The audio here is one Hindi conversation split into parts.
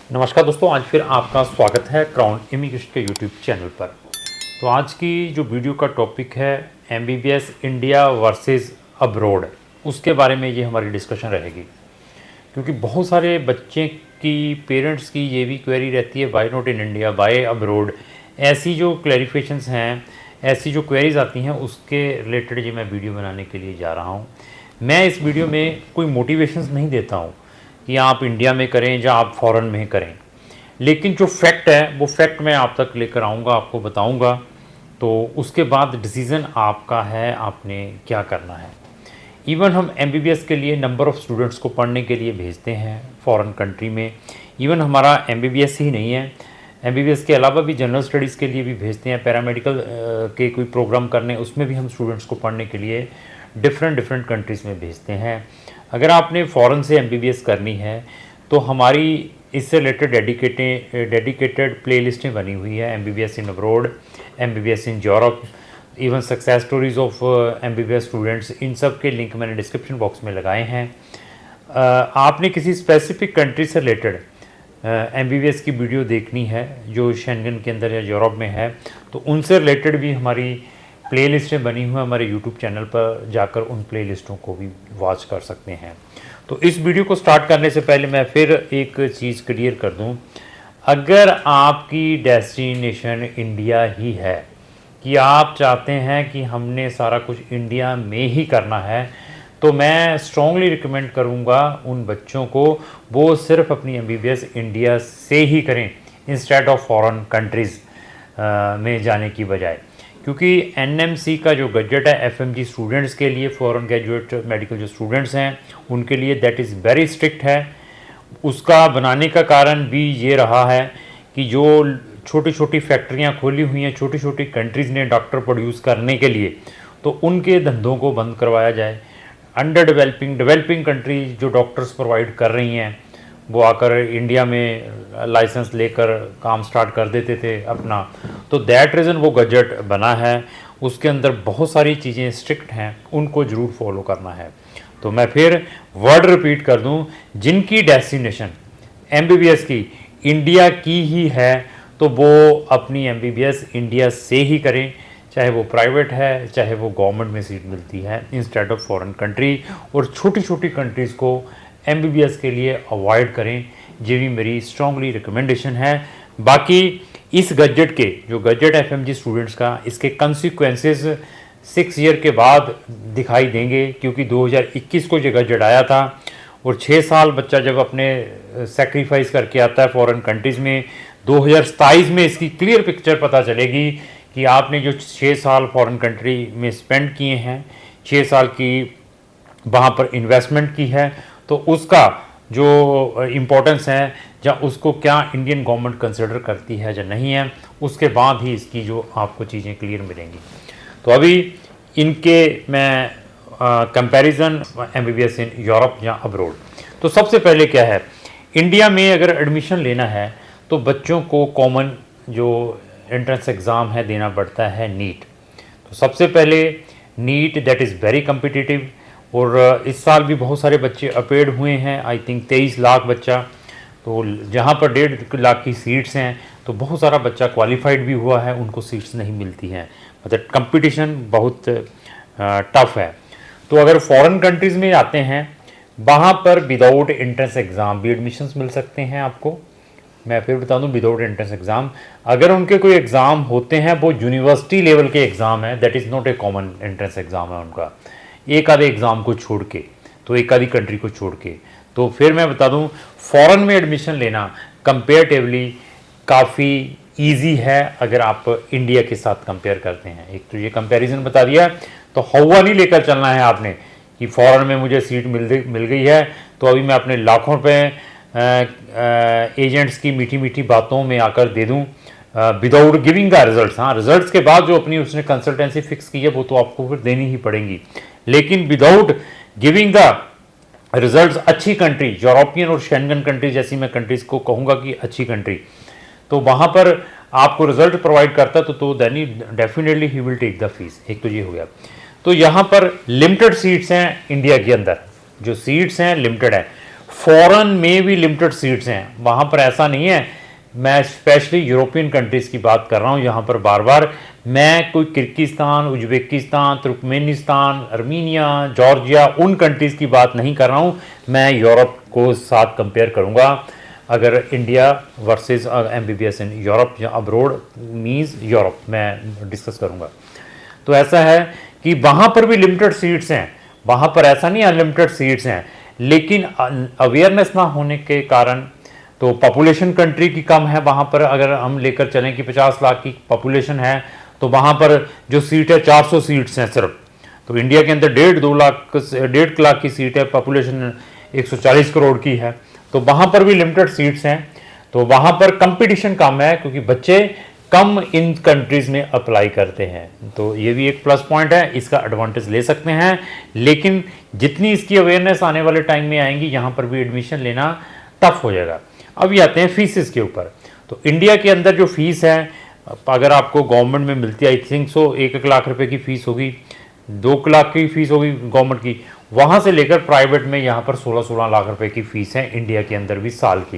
नमस्कार दोस्तों, आज फिर आपका स्वागत है क्राउन इमिग्रेशन के यूट्यूब चैनल पर। तो आज की जो वीडियो का टॉपिक है एमबीबीएस इंडिया वर्सेस अब्रॉड, उसके बारे में ये हमारी डिस्कशन रहेगी। क्योंकि बहुत सारे बच्चे की पेरेंट्स की ये भी क्वेरी रहती है, why not in India, why abroad. ऐसी जो क्लैरिफिकेशंस हैं, ऐसी जो क्वेरीज आती हैं, उसके रिलेटेड ये मैं वीडियो बनाने के लिए जा रहा हूँ। मैं इस वीडियो में कोई मोटिवेशंस नहीं देता हूँ कि आप इंडिया में करें या आप फॉरेन में करें, लेकिन जो फैक्ट है वो फैक्ट मैं आप तक लेकर आऊँगा, आपको बताऊँगा। तो उसके बाद डिसीज़न आपका है, आपने क्या करना है। इवन हम एमबीबीएस के लिए नंबर ऑफ़ स्टूडेंट्स को पढ़ने के लिए भेजते हैं फॉरेन कंट्री में। इवन हमारा एमबीबीएस ही नहीं है, एमबीबीएस के अलावा भी जनरल स्टडीज़ के लिए भी भेजते हैं, पैरामेडिकल के कोई प्रोग्राम करने, उसमें भी हम स्टूडेंट्स को पढ़ने के लिए डिफरेंट कंट्रीज़ में भेजते हैं। अगर आपने फ़ॉरेन से एमबीबीएस करनी है तो हमारी इससे रिलेटेड डेडिकेटेड प्लेलिस्टें बनी हुई है। MBBS in abroad, MBBS in Europe, even success stories of MBBS students, इन सब के लिंक मैंने डिस्क्रिप्शन बॉक्स में लगाए हैं। आपने किसी स्पेसिफिक कंट्री से रिलेटेड एमबीबीएस की वीडियो देखनी है जो शेंगन के अंदर या यूरोप में है, तो उनसे रिलेटेड भी हमारी प्लेलिस्टें बनी हुई हैं। हमारे यूट्यूब चैनल पर जाकर उन प्लेलिस्टों को भी वॉच कर सकते हैं। तो इस वीडियो को स्टार्ट करने से पहले मैं फिर एक चीज़ क्लियर कर दूं, अगर आपकी डेस्टिनेशन इंडिया ही है, कि आप चाहते हैं कि हमने सारा कुछ इंडिया में ही करना है, तो मैं स्ट्रॉन्गली रिकमेंड करूंगा उन बच्चों को वो सिर्फ अपनी एमबीबीएस इंडिया से ही करें इंस्टेड ऑफ फॉरेन कंट्रीज़ में जाने की बजाय। क्योंकि एनएमसी का जो बजट है एफएमजी स्टूडेंट्स के लिए, फॉरेन ग्रेजुएट मेडिकल जो स्टूडेंट्स हैं उनके लिए, दैट इज़ वेरी स्ट्रिक्ट है। उसका बनाने का कारण भी ये रहा है कि जो छोटी छोटी फैक्ट्रियां खोली हुई हैं छोटी छोटी कंट्रीज़ ने डॉक्टर प्रोड्यूस करने के लिए, तो उनके धंधों को बंद करवाया जाए। अंडर डेवलपिंग कंट्रीज जो डॉक्टर्स प्रोवाइड कर रही हैं, वो आकर इंडिया में लाइसेंस लेकर काम स्टार्ट कर देते थे अपना। तो दैट रीज़न वो गजट बना है, उसके अंदर बहुत सारी चीज़ें स्ट्रिक्ट हैं, उनको ज़रूर फॉलो करना है। तो मैं फिर वर्ड रिपीट कर दूं, जिनकी डेस्टिनेशन एमबीबीएस की इंडिया की ही है तो वो अपनी एमबीबीएस इंडिया से ही करें, चाहे वो प्राइवेट है चाहे वो गवर्नमेंट में सीट मिलती है, इंस्टेड ऑफ फॉरेन कंट्री। और छोटी छोटी कंट्रीज़ को एमबीबीएस के लिए अवॉइड करें, ये भी मेरी स्ट्रांगली रिकमेंडेशन है। बाकी इस गजट के जो गजट एफएमजी स्टूडेंट्स का, इसके कंसिक्वेंसेस 6 ईयर के बाद दिखाई देंगे, क्योंकि 2021 को ये गजट आया था और 6 साल बच्चा जब अपने सेक्रीफाइस करके आता है फॉरेन कंट्रीज़ में, 2027 में इसकी क्लियर पिक्चर पता चलेगी कि आपने जो 6 साल फॉरेन कंट्री में स्पेंड किए हैं, 6 साल की वहाँ पर इन्वेस्टमेंट की है, तो उसका जो इम्पोर्टेंस है या उसको क्या इंडियन गवर्नमेंट कंसिडर करती है या नहीं है, उसके बाद ही इसकी जो आपको चीज़ें क्लियर मिलेंगी। तो अभी इनके मैं कंपैरिजन एमबीबीएस इन यूरोप या अब्रॉड। तो सबसे पहले क्या है, इंडिया में अगर एडमिशन लेना है तो बच्चों को कॉमन जो एंट्रेंस एग्ज़ाम है देना पड़ता है, नीट। तो सबसे पहले NEET, that is very competitive, और इस साल भी बहुत सारे बच्चे अपेड हुए हैं, आई थिंक 23 लाख बच्चा। तो जहाँ पर 1.5 लाख की सीट्स हैं, तो बहुत सारा बच्चा क्वालिफाइड भी हुआ है, उनको सीट्स नहीं मिलती हैं, मतलब कंपटीशन बहुत टफ है। तो अगर फॉरेन कंट्रीज़ में आते हैं, वहाँ पर विदाउट एंट्रेंस एग्ज़ाम भी एडमिशन्स मिल सकते हैं आपको। मैं फिर बता दूं, विदाउट एंट्रेंस एग्ज़ाम, अगर उनके कोई एग्ज़ाम होते हैं वो यूनिवर्सिटी लेवल के एग्ज़ाम है, that is not a common entrance exam है उनका, एक आधे एग्ज़ाम को छोड़ के, तो एक आधी कंट्री को छोड़ के। तो फिर मैं बता दूं, फॉरेन में एडमिशन लेना कंपेरेटिवली काफ़ी इजी है अगर आप इंडिया के साथ कंपेयर करते हैं। एक तो ये कंपैरिजन बता दिया, तो हवा नहीं लेकर चलना है आपने कि फॉरेन में मुझे सीट मिल गई है तो अभी मैं अपने लाखों रुपए एजेंट्स की मीठी मीठी बातों में आकर दे दूं विदाउट गिविंग द रिजल्ट्स। हाँ, रिजल्ट्स के बाद जो अपनी उसने कंसल्टेंसी फिक्स की है वो तो आपको फिर देनी ही पड़ेंगी, लेकिन विदाउट गिविंग द रिजल्ट्स अच्छी कंट्री, यूरोपियन और शेंगन कंट्री जैसी मैं कंट्रीज़ को कहूँगा कि अच्छी कंट्री, तो वहाँ पर आपको रिजल्ट प्रोवाइड करता तो then he definitely he will take the fees. एक तो ये हो गया। तो यहाँ पर लिमिटेड सीट्स हैं इंडिया के अंदर, जो सीट्स हैं लिमिटेड है। फॉरेन में भी लिमिटेड सीट्स हैं, वहाँ पर ऐसा नहीं है। मैं स्पेशली यूरोपियन कंट्रीज़ की बात कर रहा हूँ, यहाँ पर बार बार मैं कोई Kyrgyzstan, Uzbekistan, Turkmenistan, Armenia, Georgia उन कंट्रीज़ की बात नहीं कर रहा हूँ। मैं यूरोप को साथ कंपेयर करूँगा। अगर India versus MBBS in Europe या अब्रोड मीन्स यूरोप मैं डिस्कस करूँगा। तो ऐसा है कि वहाँ पर भी लिमिटेड सीट्स हैं, वहाँ पर ऐसा नहीं अनलिमिटेड सीट्स हैं, लेकिन अवेयरनेस ना होने के कारण तो पॉपुलेशन कंट्री की कम है वहाँ पर। अगर हम लेकर चलें कि 50 लाख की पॉपुलेशन है तो वहाँ पर जो सीट है 400 सीट्स हैं सिर्फ। तो इंडिया के अंदर 1.5 लाख की सीट है, पॉपुलेशन 140 करोड़ की है, तो वहाँ पर भी लिमिटेड सीट्स हैं। तो वहाँ पर कंपटीशन कम है क्योंकि बच्चे कम इन कंट्रीज़ में अप्लाई करते हैं। तो ये भी एक प्लस पॉइंट है, इसका एडवांटेज ले सकते हैं। लेकिन जितनी इसकी अवेयरनेस आने वाले टाइम में आएंगी, यहाँ पर भी एडमिशन लेना टफ हो जाएगा। अभी आते हैं फीसिस के ऊपर। तो इंडिया के अंदर जो फीस है, अगर आपको गवर्नमेंट में मिलती है, आई थिंक सो 1 लाख रुपए की फ़ीस होगी, 2 लाख की फ़ीस होगी गवर्नमेंट की, वहाँ से लेकर प्राइवेट में यहाँ पर 16 लाख रुपए की फ़ीस है इंडिया के अंदर भी साल की।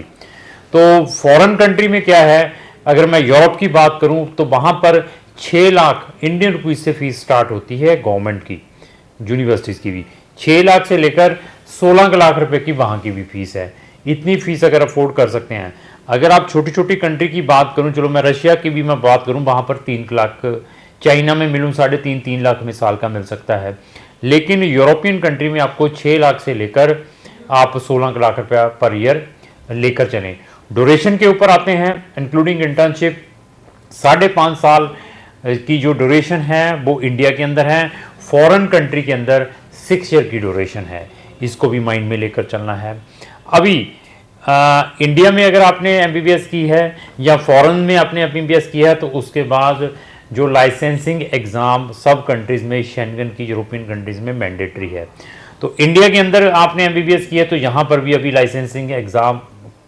तो फॉरेन कंट्री में क्या है, अगर मैं यूरोप की बात करूं तो वहाँ पर 6 लाख इंडियन रुपीज़ से फीस स्टार्ट होती है गवर्नमेंट की, यूनिवर्सिटीज़ की भी 6 लाख से लेकर 16 लाख रुपए की वहाँ की भी फीस है। इतनी फीस अगर अफोर्ड कर सकते हैं। अगर आप छोटी छोटी कंट्री की बात करूं, चलो मैं रशिया की भी मैं बात करूं, वहाँ पर 3 लाख, चाइना में मिलूँ 3.5 लाख में साल का मिल सकता है। लेकिन यूरोपियन कंट्री में आपको 6 लाख से लेकर आप 16 लाख रुपया पर ईयर लेकर चलें। ड्यूरेशन के ऊपर आते हैं, इंक्लूडिंग इंटर्नशिप 5.5 साल की जो ड्यूरेशन है वो इंडिया के अंदर है। फॉरेन कंट्री के अंदर 6 ईयर की ड्यूरेशन है, इसको भी माइंड में लेकर चलना है। अभी इंडिया में अगर आपने MBBS की है या फॉरेन में आपने MBBS की है तो उसके बाद जो लाइसेंसिंग एग्ज़ाम सब कंट्रीज़ में, शेंगन की यूरोपियन कंट्रीज़ में मैंडेटरी है। तो इंडिया के अंदर आपने MBBS की है तो यहाँ पर भी अभी लाइसेंसिंग एग्ज़ाम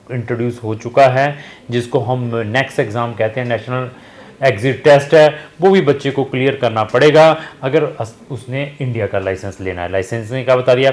इंट्रोड्यूस हो चुका है, जिसको हम नेक्स्ट एग्ज़ाम कहते हैं, नेशनल एग्जिट टेस्ट है, वो भी बच्चे को क्लियर करना पड़ेगा अगर उसने इंडिया का लाइसेंस लेना है। लाइसेंसिंग का बता दिया।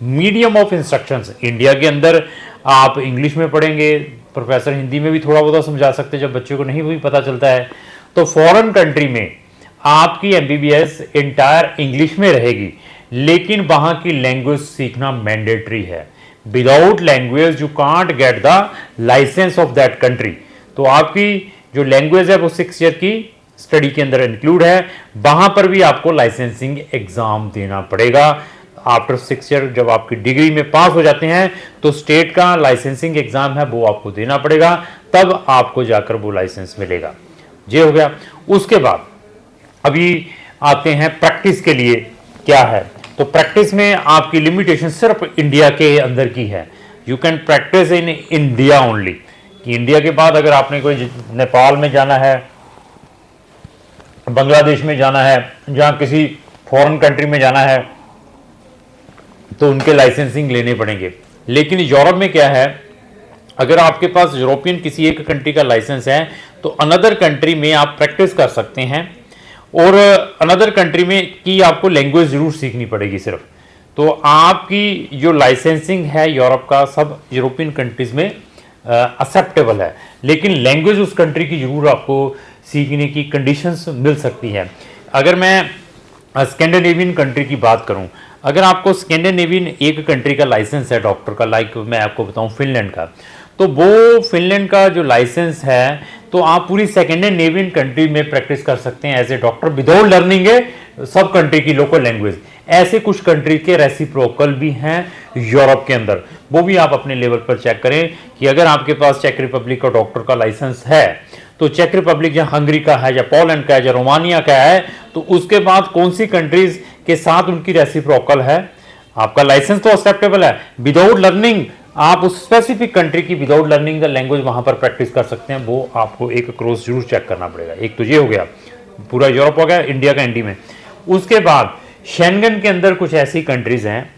मीडियम ऑफ इंस्ट्रक्शंस इंडिया के अंदर आप इंग्लिश में पढ़ेंगे, प्रोफेसर हिंदी में भी थोड़ा बहुत समझा सकते हैं जब बच्चे को नहीं भी पता चलता है। तो फॉरेन कंट्री में आपकी MBBS इंटायर इंग्लिश में रहेगी, लेकिन वहाँ की लैंग्वेज सीखना मैंडेटरी है। Without language you can't get the licence of that country. तो आपकी जो लैंग्वेज है वो 6 ईयर की स्टडी के अंदर इंक्लूड है। वहाँ पर भी आपको लाइसेंसिंग एग्ज़ाम देना पड़ेगा। आफ्टर 6 ईयर जब आपकी डिग्री में पास हो जाते हैं तो स्टेट का लाइसेंसिंग एग्ज़ाम है वो आपको देना पड़ेगा, तब आपको जाकर वो लाइसेंस मिलेगा। ये हो गया। उसके बाद अभी आते हैं प्रैक्टिस के लिए क्या है। तो प्रैक्टिस में आपकी लिमिटेशन सिर्फ इंडिया के अंदर की है। You can practice in India only. कि इंडिया के बाद अगर आपने कोई नेपाल में जाना है, बांग्लादेश में जाना है, जहाँ किसी फॉरेन कंट्री में जाना है तो उनके लाइसेंसिंग लेने पड़ेंगे। लेकिन यूरोप में क्या है, अगर आपके पास यूरोपियन किसी एक कंट्री का लाइसेंस है तो अनदर कंट्री में आप प्रैक्टिस कर सकते हैं, और अनदर कंट्री में की आपको लैंग्वेज ज़रूर सीखनी पड़ेगी सिर्फ। तो आपकी जो लाइसेंसिंग है यूरोप का सब यूरोपियन कंट्रीज़ में एक्सेप्टेबल है, लेकिन लैंग्वेज उस कंट्री की ज़रूर आपको सीखने की कंडीशंस मिल सकती है। अगर मैं स्कैंडिनेवियन कंट्री की बात करूं, अगर आपको स्कैंडिनेवियन एक कंट्री का लाइसेंस है डॉक्टर का, लाइक मैं आपको बताऊं फिनलैंड का, तो वो फिनलैंड का जो लाइसेंस है तो आप पूरी स्कैंडिनेवियन कंट्री में प्रैक्टिस कर सकते हैं as a doctor without learning a सब कंट्री की लोकल लैंग्वेज। ऐसे कुछ कंट्री के रेसिप्रोकल भी हैं यूरोप के अंदर, वो भी आप अपने लेवल पर चेक करें कि अगर आपके पास चेक रिपब्लिक का डॉक्टर का लाइसेंस है तो चेक रिपब्लिक या हंगरी का है या पोलैंड का है या रोमानिया का है, तो उसके बाद कौन सी कंट्रीज के साथ उनकी रेसिप्रोकल है। आपका लाइसेंस तो एक्सेप्टेबल है, विदाउट लर्निंग आप उस स्पेसिफिक कंट्री की विदाउट लर्निंग द लैंग्वेज वहां पर प्रैक्टिस कर सकते हैं। वो आपको एक क्रॉस जरूर चेक करना पड़ेगा। एक तो ये हो गया, पूरा यूरोप हो गया, इंडिया का एंडी में। उसके बाद शेंगन के अंदर कुछ ऐसी कंट्रीज हैं,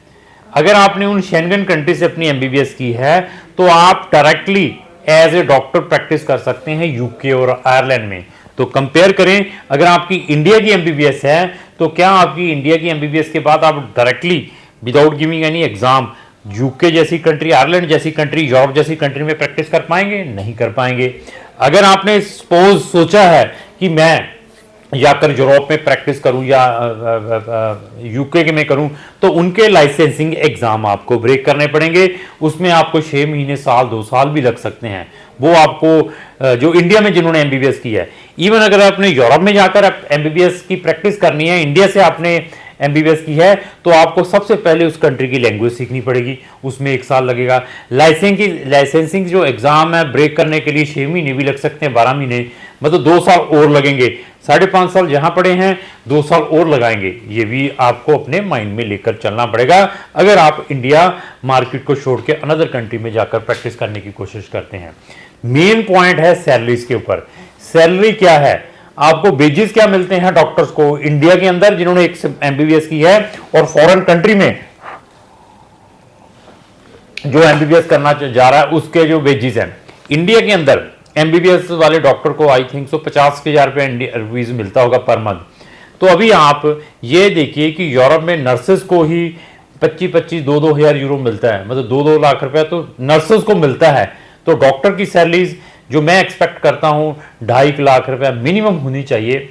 अगर आपने उन शेंगन कंट्री से अपनी MBBS की है तो आप directly as a doctor practice कर सकते हैं यूके और आयरलैंड में। तो कंपेयर करें, अगर आपकी इंडिया की MBBS है तो क्या आपकी इंडिया की MBBS के बाद आप directly without giving any exam UK जैसी कंट्री, आयरलैंड जैसी कंट्री, यूरोप जैसी कंट्री में प्रैक्टिस कर पाएंगे? नहीं कर पाएंगे। अगर आपने सपोज सोचा है कि मैं जाकर यूरोप में प्रैक्टिस करूं या यूके के में करूं, तो उनके लाइसेंसिंग एग्जाम आपको ब्रेक करने पड़ेंगे। उसमें आपको 6 महीने, साल, 2 साल भी लग सकते हैं। वो आपको जो इंडिया में जिन्होंने एमबीबीएस की है, इवन अगर आपने यूरोप में जाकर एमबीबीएस की प्रैक्टिस करनी है, इंडिया से आपने एमबीबीएस की है, तो आपको सबसे पहले उस कंट्री की लैंग्वेज सीखनी पड़ेगी। उसमें 1 साल लगेगा। लाइसेंसिंग जो एग्जाम है ब्रेक करने के लिए 6 महीने भी लग सकते हैं, 12 महीने, मतलब 2 साल और लगेंगे। 5.5 साल जहां पड़े हैं, 2 साल और लगाएंगे। ये भी आपको अपने माइंड में लेकर चलना पड़ेगा अगर आप इंडिया मार्केट को छोड़ के अनदर कंट्री में जाकर प्रैक्टिस करने की कोशिश करते हैं। मेन पॉइंट है सैलरीज के ऊपर। सैलरी क्या है, आपको वेजेस क्या मिलते हैं डॉक्टर्स को इंडिया के अंदर जिन्होंने एक एमबीबीएस की है, और फॉरेन कंट्री में जो एमबीबीएस करना जा रहा है उसके जो वेजेस हैं। इंडिया के अंदर एमबीबीएस वाले डॉक्टर को आई थिंक 50,000 रुपये मिलता होगा पर मंथ। तो अभी आप ये देखिए कि यूरोप में नर्सेस को ही 25-25, 2-2 हज़ार यूरो मिलता है, मतलब 2-2 लाख रुपया तो नर्सेस को मिलता है। तो डॉक्टर की सैलरीज जो मैं एक्सपेक्ट करता हूँ 2.5 लाख रुपया मिनिमम होनी चाहिए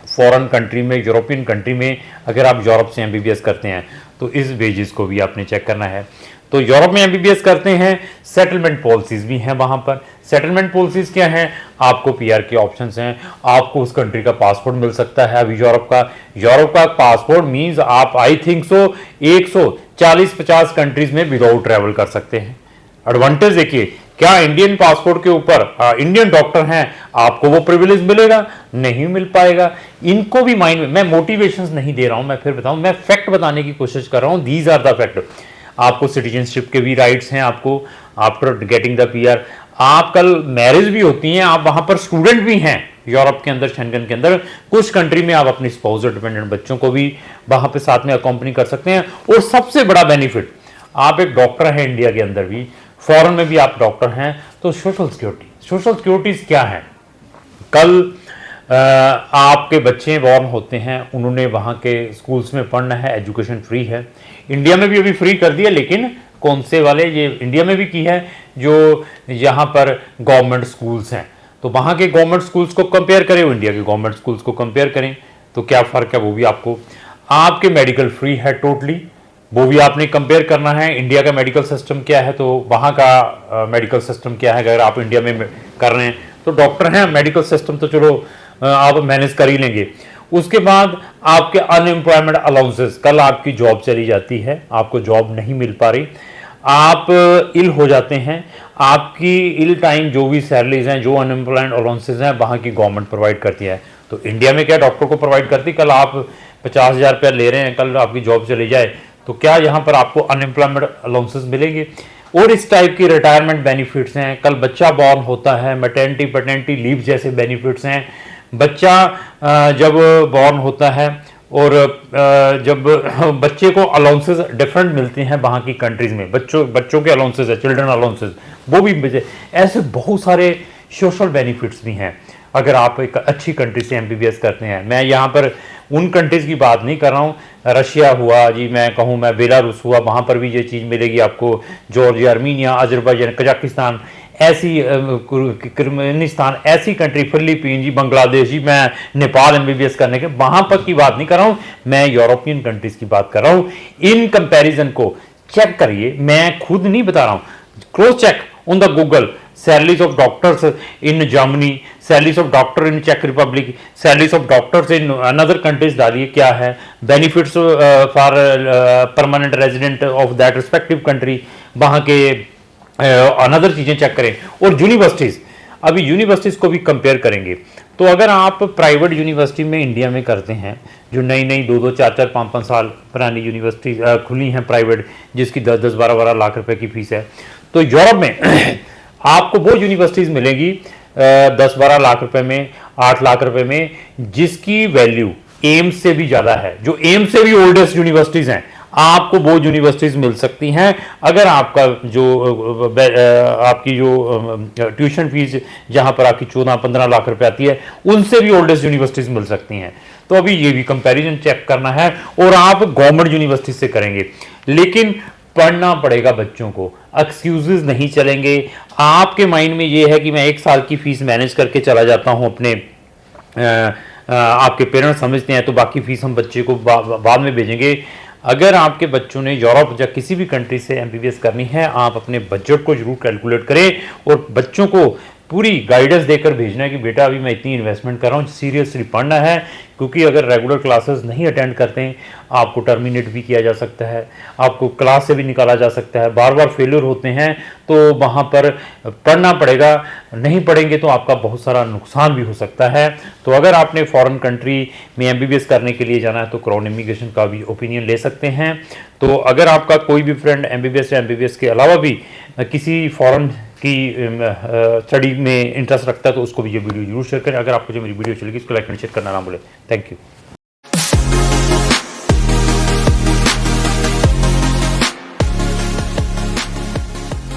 फॉरेन कंट्री में, यूरोपियन कंट्री में। अगर आप यूरोप से एमबीबीएस करते हैं तो इस वेजेस को भी आपने चेक करना है। तो यूरोप में एमबीबीएस करते हैं, सेटलमेंट पॉलिसीज भी हैं वहां पर। सेटलमेंट पॉलिसीज क्या हैं? आपको पीआर के ऑप्शंस हैं, आपको उस कंट्री का पासपोर्ट मिल सकता है। अभी यूरोप का पासपोर्ट मींस आप आई थिंक 140-50 कंट्रीज में विदाउट ट्रैवल कर सकते हैं। एडवांटेज देखिए, क्या इंडियन पासपोर्ट के ऊपर इंडियन डॉक्टर हैं, आपको वो प्रिविलेज मिलेगा? नहीं मिल पाएगा। इनको भी माइंड में, मैं मोटिवेशंस नहीं दे रहा हूं, मैं फिर बताऊं, मैं फैक्ट बताने की कोशिश कर रहा हूं। These are the fact. आपको सिटीजनशिप के भी राइट्स हैं, आपको आफ्टर गेटिंग द पीआर। आप कल मैरिज भी होती हैं, आप वहां पर स्टूडेंट भी हैं यूरोप के अंदर, शेंगन के अंदर। कुछ कंट्री में आप अपनी स्पाउस डिपेंडेंट बच्चों को भी वहां पे साथ में अकॉम्पनी कर सकते हैं। और सबसे बड़ा बेनिफिट, आप एक डॉक्टर हैं इंडिया के अंदर भी, फॉरेन में भी आप डॉक्टर हैं, तो सोशल सिक्योरिटीज क्या है? कल आपके बच्चे बॉर्न होते हैं, उन्होंने वहाँ के स्कूल्स में पढ़ना है, एजुकेशन फ्री है। इंडिया में भी अभी फ्री कर दिया, लेकिन कौन से वाले, ये इंडिया में भी की है, जो यहाँ पर गवर्नमेंट स्कूल्स हैं। तो वहाँ के गवर्नमेंट स्कूल्स को कंपेयर करें, इंडिया के गवर्नमेंट स्कूल्स को कंपेयर करें, तो क्या फ़र्क है वो भी आपको। आपके मेडिकल फ्री है टोटली, वो भी आपने कंपेयर करना है। इंडिया का मेडिकल सिस्टम क्या है, तो वहाँ का मेडिकल सिस्टम क्या है। अगर आप इंडिया में कर रहे हैं तो डॉक्टर हैं, मेडिकल सिस्टम तो चलो आप मैनेज कर ही लेंगे। उसके बाद आपके अनएम्प्लॉयमेंट अलाउंसेस, कल आपकी जॉब चली जाती है, आपको जॉब नहीं मिल पा रही, आप इल हो जाते हैं, आपकी इल टाइम जो भी सैलरीज हैं, जो अनएम्प्लॉयमेंट अलाउंसेस हैं, वहाँ की गवर्नमेंट प्रोवाइड करती है। तो इंडिया में क्या डॉक्टर को प्रोवाइड करती? कल आप 50,000 रुपया ले रहे हैं, कल आपकी जॉब चली जाए तो क्या यहाँ पर आपको अनएम्प्लॉयमेंट अलाउंसेस मिलेंगे? और इस टाइप की रिटायरमेंट बेनिफिट्स हैं। कल बच्चा बॉर्न होता है, मैटरनिटी पैटर्निटी लीव जैसे बेनिफिट्स हैं। बच्चा जब बॉर्न होता है और जब बच्चे को अलाउंसेस डिफरेंट मिलते हैं वहाँ की कंट्रीज़ में, बच्चों के अलाउंसेस है, चिल्ड्रन अलाउंसेस, वो भी ऐसे बहुत सारे सोशल बेनिफिट्स भी हैं अगर आप एक अच्छी कंट्री से एमबीबीएस करते हैं। मैं यहाँ पर उन कंट्रीज़ की बात नहीं कर रहा हूँ, रशिया हुआ जी, मैं कहूँ मैं बेलारूस हुआ, वहाँ पर भी ये चीज़ मिलेगी आपको। जॉर्जिया, आर्मीनिया, अजरबैजान, कजाकिस्तान, ऐसी किर्गिस्तान, ऐसी कंट्री, फिलीपीन जी, बांग्लादेश जी, मैं नेपाल एमबीबीएस करने के वहाँ पर की बात नहीं कर रहा हूँ, मैं यूरोपियन कंट्रीज़ की बात कर रहा हूँ। इन कंपैरिजन को चेक करिए, मैं खुद नहीं बता रहा हूँ, cross check on the Google. salaries of doctors in Germany, salaries of doctor in Czech Republic, salaries of doctors in another countries डालिए क्या है, benefits for permanent resident of that respective country, वहाँ के अनदर चीज़ें चेक करें। और यूनिवर्सिटीज़, अभी यूनिवर्सिटीज़ को भी कंपेयर करेंगे। तो अगर आप प्राइवेट यूनिवर्सिटी में इंडिया में करते हैं, जो नई नई 2-2, 4-4, 5-5 साल पुरानी यूनिवर्सिटी खुली हैं प्राइवेट, जिसकी 10-10, 12-12 लाख रुपए की फीस है, तो यूरोप में आपको वो यूनिवर्सिटीज़ मिलेंगी 10-12 लाख रुपए में, 8 लाख रुपए में, जिसकी वैल्यू एम्स से भी ज़्यादा है। जो एम्स से भी ओल्डेस्ट यूनिवर्सिटीज़ हैं, आपको वो यूनिवर्सिटीज़ मिल सकती हैं अगर आपका जो आपकी जो ट्यूशन फीस जहाँ पर आपकी 14-15 लाख रुपए आती है, उनसे भी ओल्डेस्ट यूनिवर्सिटीज़ मिल सकती हैं। तो अभी ये भी कंपैरिजन चेक करना है और आप गवर्नमेंट यूनिवर्सिटी से करेंगे। लेकिन पढ़ना पड़ेगा बच्चों को, एक्सक्यूजेस नहीं चलेंगे। आपके माइंड में ये है कि मैं 1 साल की फीस मैनेज करके चला जाता हूँ अपने आपके पेरेंट्स समझते हैं तो बाकी फीस हम बच्चे को बाद में भेजेंगे। अगर आपके बच्चों ने यूरोप या किसी भी कंट्री से एमबीबीएस करनी है, आप अपने बजट को जरूर कैलकुलेट करें और बच्चों को पूरी गाइडेंस देकर भेजना है कि बेटा अभी मैं इतनी इन्वेस्टमेंट कर रहा हूँ, सीरियसली पढ़ना है। क्योंकि अगर रेगुलर क्लासेस नहीं अटेंड करते हैं, आपको टर्मिनेट भी किया जा सकता है, आपको क्लास से भी निकाला जा सकता है, बार बार फेलियर होते हैं, तो वहाँ पर पढ़ना पड़ेगा। नहीं पढ़ेंगे तो आपका बहुत सारा नुकसान भी हो सकता है। तो अगर आपने फॉरेन कंट्री में एमबीबीएस करने के लिए जाना है तो क्राउन इमिग्रेशन का भी ओपिनियन ले सकते हैं। तो अगर आपका कोई भी फ्रेंड एमबीबीएस या एमबीबीएस के अलावा भी किसी फॉरेन की स्टडी में इंटरेस्ट रखता है तो उसको भी ये वीडियो जरूर शेयर करें। अगर आपको जो मेरी वीडियो चलेगी इसको लाइक एंड शेयर करना ना भूलें। Thank you.